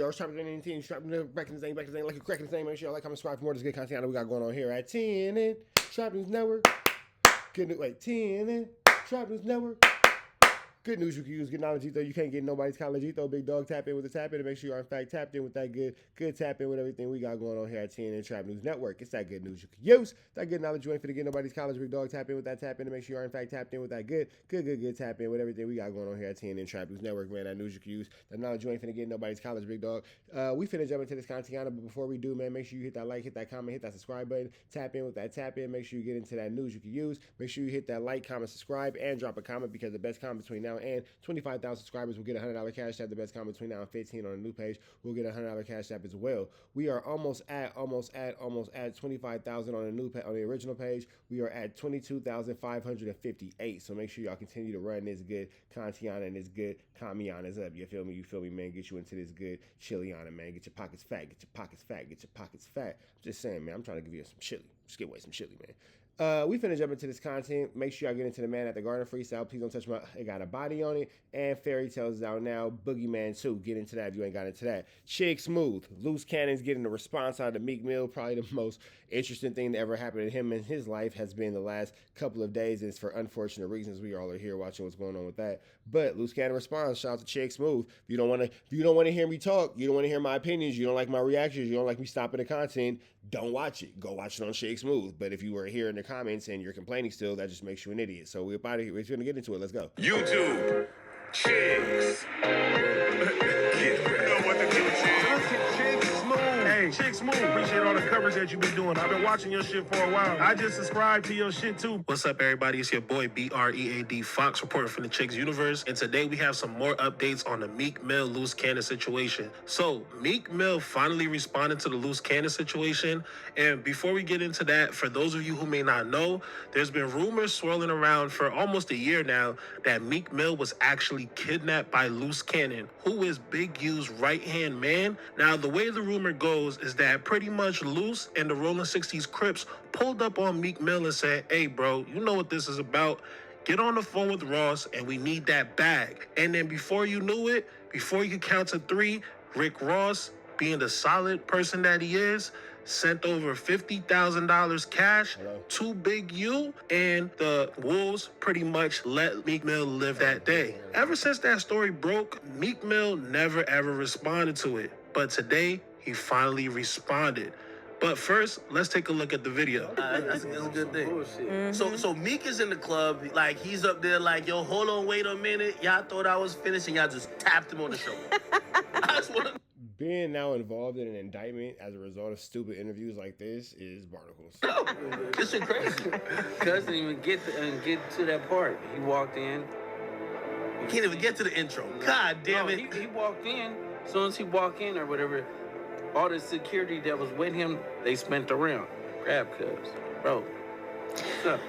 Or strapping in anything, strapping back in the thing, like you're cracking the thing. Make sure y'all like, comment, subscribe for more of this good content that we got going on here at TNN Trap News Network. Good news, wait, TNN Trap News Network. Good news you can use. Good knowledge, though. You can't get nobody's college, though. Big dog, tap in with the tap in and make sure you are, in fact, tapped in with that good tap in with everything we got going on here at TNN Trap News Network. It's that good news you can use. That good knowledge you ain't finna get nobody's college. Big dog, tap in with that tap in and make sure you are, in fact, tapped in with that good tap in with everything we got going on here at TNN Trap News Network, man. That news you can use. That knowledge you ain't finna get nobody's college, big dog. We finna jump into this content, but before we do, man, make sure you hit that like, hit that comment, hit that subscribe button. Tap in with that tap in. Make sure you get into that news you can use. Make sure you hit that like, comment, subscribe, and drop a comment because the best comment between now and 25,000 subscribers will get a $100 cash app. The best comment between now and 15 on a new page will get a $100 cash app as well. We are almost at 25,000 on the original page. We are at 22,558. So make sure y'all continue to run this good content and this good Kamiana's up. You feel me, man? Get you into this good chiliana, man. Get your pockets fat. Get your pockets fat. I'm just saying, man. I'm trying to give you some chili. Just give away some chili, man. We finna jump into this content. Make sure y'all get into the Man at the Garden freestyle. Please don't touch my. It got a body on it. And Fairy Tales is out now. Boogeyman 2. Get into that if you ain't got into that. Chick Smooth. Loose Cannon's getting a response out of Meek Mill. Probably the most interesting thing that ever happened to him in his life has been the last couple of days. It's for unfortunate reasons. We all are here watching what's going on with that. But Loose Cannon responds. Shout out to Chick Smooth. If you don't want to hear me talk, you don't want to hear my opinions, you don't like my reactions, you don't like me stopping the content, don't watch it. Go watch it on Chick Smooth. But if you were here in the comments and you're complaining still, that just makes you an idiot. So we're about to, we're going to get into it. Let's go. YouTube. Chicks. Hey, Chick Smooth, appreciate all the coverage that you been doing. I've been watching your shit for a while. I just subscribed to your shit too. What's up, everybody? It's your boy BREAD Fox reporting from the Chicks Universe, and today we have some more updates on the Meek Mill Loose Cannon situation. So Meek Mill finally responded to the Loose Cannon situation, and before we get into that, for those of you who may not know, there's been rumors swirling around for almost a year now that Meek Mill was actually kidnapped by Loose Cannon, who is Big U's right-hand man. Now, the way the rumor goes is that pretty much Luce and the Rolling 60s Crips pulled up on Meek Mill and said, hey, bro, you know what this is about. Get on the phone with Ross, and we need that bag. And then before you knew it, before you could count to three, Rick Ross, being the solid person that he is, sent over $50,000 cash to Big U, and the Wolves pretty much let Meek Mill live that day. Ever since that story broke, Meek Mill never ever responded to it. But today, he finally responded. But first, let's take a look at the video. That's a good thing. Mm-hmm. So Meek is in the club, like he's up there like, yo, hold on, wait a minute. Y'all thought I was finished and y'all just tapped him on the shoulder. I just want to... Being now involved in an indictment as a result of stupid interviews like this is barnacles. No, this is crazy. Cuz didn't even get to that part. He walked in. You can't even get to the intro. God damn it. He walked in. As soon as he walked in or whatever, all the security that was with him, they spent around. Grab Cuz. Bro. What's up?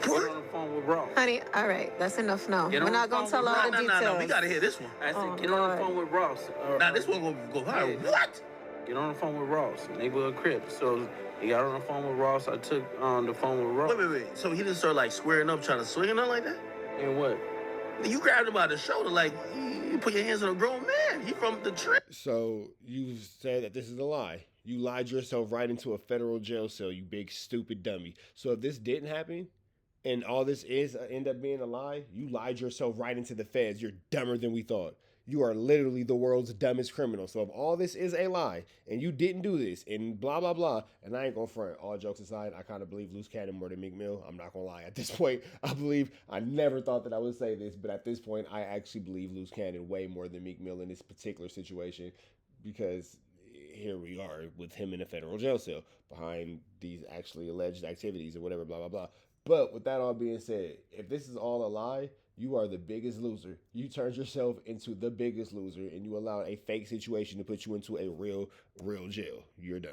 Get on the phone with Ross. Honey, all right, that's enough now. We're not going to tell all the details. No, we got to hear this one. I said, get on the phone with Ross. Now, this one going to go viral. Yeah. What? Get on the phone with Ross, neighborhood Crips. So he got on the phone with Ross. I took on the phone with Ross. Wait. So he didn't start, like, squaring up, trying to swing or nothing like that? And what? You grabbed him by the shoulder, like, you put your hands on a grown man. He from the trip. So you said that this is a lie. You lied yourself right into a federal jail cell, you big stupid dummy. So if this didn't happen, and all this is end up being a lie, you lied yourself right into the feds. You're dumber than we thought. You are literally the world's dumbest criminal. So if all this is a lie, and you didn't do this, and blah, blah, blah, and I ain't gonna front, all jokes aside, I kind of believe Loose Cannon more than Meek Mill. I'm not gonna lie. At this point, I never thought that I would say this, but at this point, I actually believe Loose Cannon way more than Meek Mill in this particular situation, because here we are with him in a federal jail cell behind these actually alleged activities or whatever, blah, blah, blah. But with that all being said, if this is all a lie, you are the biggest loser. You turned yourself into the biggest loser, and you allowed a fake situation to put you into a real jail. You're done.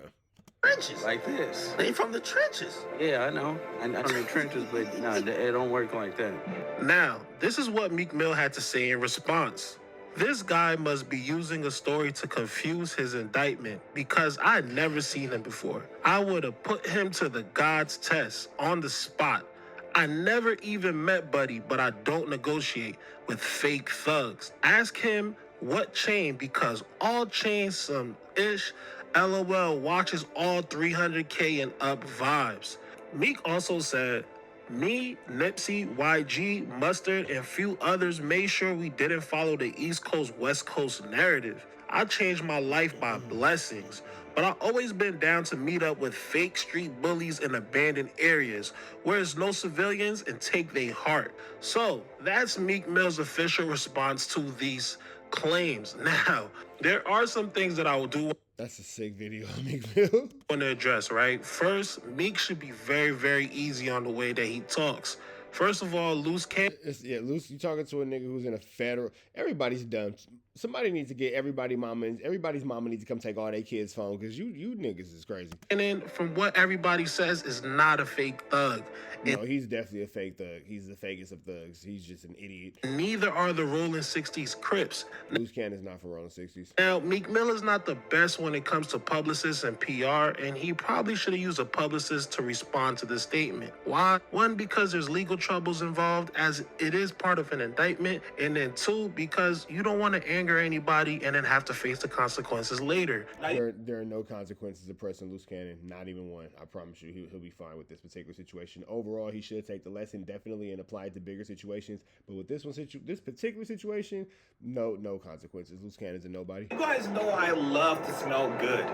Trenches. Like this. They from the trenches. Yeah, I know. I'm in the trenches, but no, it don't work like that. Now, this is what Meek Mill had to say in response. This guy must be using a story to confuse his indictment because I'd never seen him before. I would have put him to the God's test on the spot. I never even met Buddy, but I don't negotiate with fake thugs. Ask him What chain? Because all chains some ish. LOL watches all 300K and up vibes. Meek also said, me, Nipsey, YG, Mustard, and few others made sure we didn't follow the East Coast, West Coast narrative. I changed my life by blessings, but I've always been down to meet up with fake street bullies in abandoned areas where there's no civilians and take their heart. So that's Meek Mill's official response to these claims. Now, there are some things that I will do. That's a sick video of Meek Mill. Want to address, right? First, Meek should be very, very easy on the way that he talks. First of all, Luce can't. Luce, you talking to a nigga who's in a federal. Everybody's dumb. Somebody needs to get everybody's mama needs to come take all their kids' phone because you niggas is crazy. And then from what everybody says, is not a fake thug. No, he's definitely a fake thug. He's the fakest of thugs. He's just an idiot. Neither are the Rolling 60s Crips. Luce Cannon's not for Rolling 60s. Now, Meek Mill is not the best when it comes to publicists and PR, and he probably should have used a publicist to respond to the statement. Why? One, because there's legal troubles involved, as it is part of an indictment, and then two, because you don't want to anger anybody and then have to face the consequences later. There are no consequences to pressing Luce Cannon, not even one. I promise you, he'll be fine with this particular situation. Overall, he should take the lesson definitely and apply it to bigger situations. But with this particular situation, no consequences. Luce Cannon's a nobody. You guys know I love to smell good.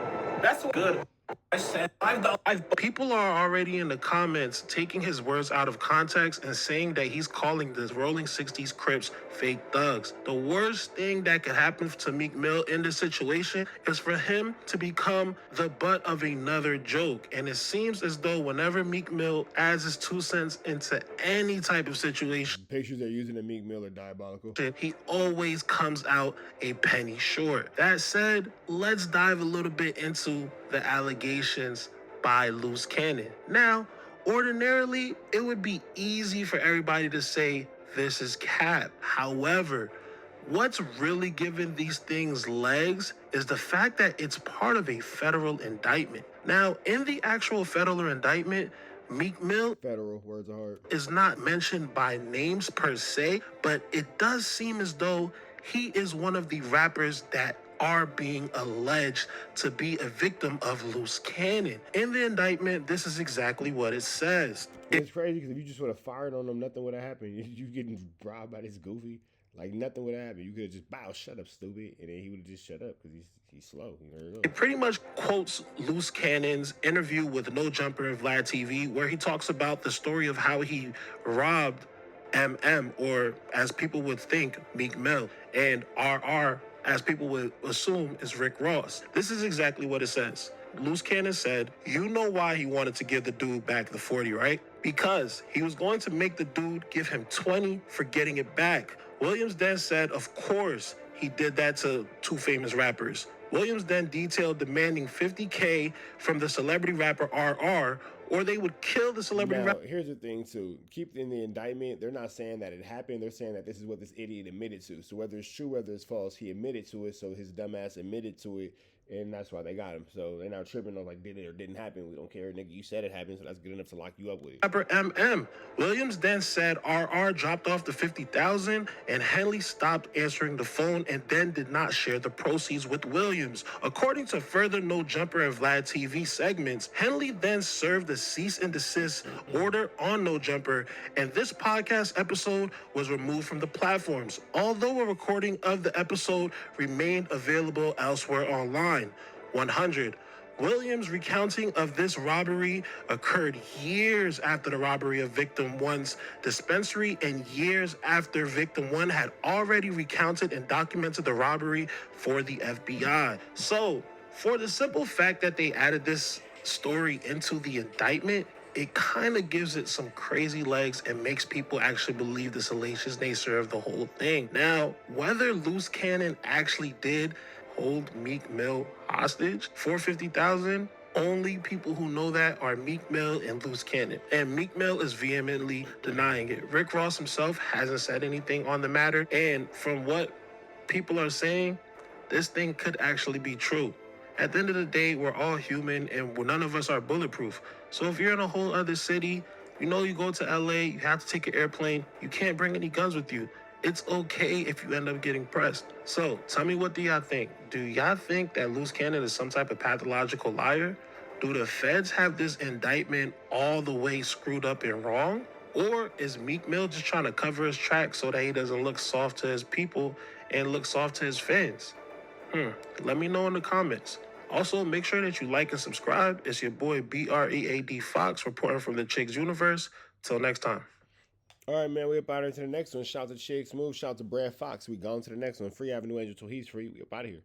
That's what good. People are already in the comments taking his words out of context and saying that he's calling the Rolling 60s Crips fake thugs. The worst thing that could happen to Meek Mill in this situation is for him to become the butt of another joke. And it seems as though whenever Meek Mill adds his 2 cents into any type of situation, pictures they're using of Meek Mill are diabolical. He always comes out a penny short. That said, let's dive a little bit into the allegations by Luce Cannon. Now, ordinarily, it would be easy for everybody to say this is cap. However, what's really giving these things legs is the fact that it's part of a federal indictment. Now, in the actual federal indictment, Meek Mill federal words are hard is not mentioned by names per se, but it does seem as though he is one of the rappers that are being alleged to be a victim of Luce Cannon. In the indictment, this is exactly what it says. It's crazy because if you just would have fired on him, nothing would have happened. You getting robbed by this goofy, like nothing would have happened. You could have just shut up, stupid, and then he would have just shut up because he's slow. It pretty much quotes Luce Cannon's interview with No Jumper and Vlad TV, where he talks about the story of how he robbed MM, or as people would think, Meek Mill, and RR, as people would assume, is Rick Ross. This is exactly what it says. Luce Cannon said, you know why he wanted to give the dude back the 40, right? Because he was going to make the dude give him 20 for getting it back. Williams then said, of course, he did that to two famous rappers. Williams then detailed demanding $50K from the celebrity rapper RR, or they would kill the celebrity rapper. Here's the thing, too. Keep in the indictment, they're not saying that it happened. They're saying that this is what this idiot admitted to. So whether it's true, whether it's false, he admitted to it, so his dumbass admitted to it, and that's why they got him. So they're not tripping on, like, did it or didn't happen. We don't care, nigga. You said it happened, so that's good enough to lock you up with it. Rapper MM. Williams then said RR dropped off the $50,000, and Henley stopped answering the phone and then did not share the proceeds with Williams. According to further No Jumper and Vlad TV segments, Henley then served a cease and desist order on No Jumper, and this podcast episode was removed from the platforms, although a recording of the episode remained available elsewhere online. 100. Williams' recounting of this robbery occurred years after the robbery of Victim 1's dispensary and years after Victim 1 had already recounted and documented the robbery for the FBI. So, for the simple fact that they added this story into the indictment, it kind of gives it some crazy legs and makes people actually believe the salacious nature of the whole thing. Now, whether Luce Cannon actually did hold Meek Mill hostage for $50,000, only people who know that are Meek Mill and Luce Cannon. And Meek Mill is vehemently denying it. Rick Ross himself hasn't said anything on the matter. And from what people are saying, this thing could actually be true. At the end of the day, we're all human and none of us are bulletproof. So if you're in a whole other city, you go to LA, you have to take an airplane, you can't bring any guns with you. it's okay if you end up getting pressed. So tell me, what do y'all think? Do y'all think that Luce Cannon is some type of pathological liar? Do the feds have this indictment all the way screwed up and wrong? Or is Meek Mill just trying to cover his tracks so that he doesn't look soft to his people and look soft to his fans? Let me know in the comments. Also, make sure that you like and subscribe. It's your boy BREAD Fox reporting from the Chicks Universe. Till next time. All right, man, we up out here to the next one. Shout out to Chicks Move. Shout out to Brad Fox. We gone to the next one. Free Avenue Angel till he's free. We up out of here.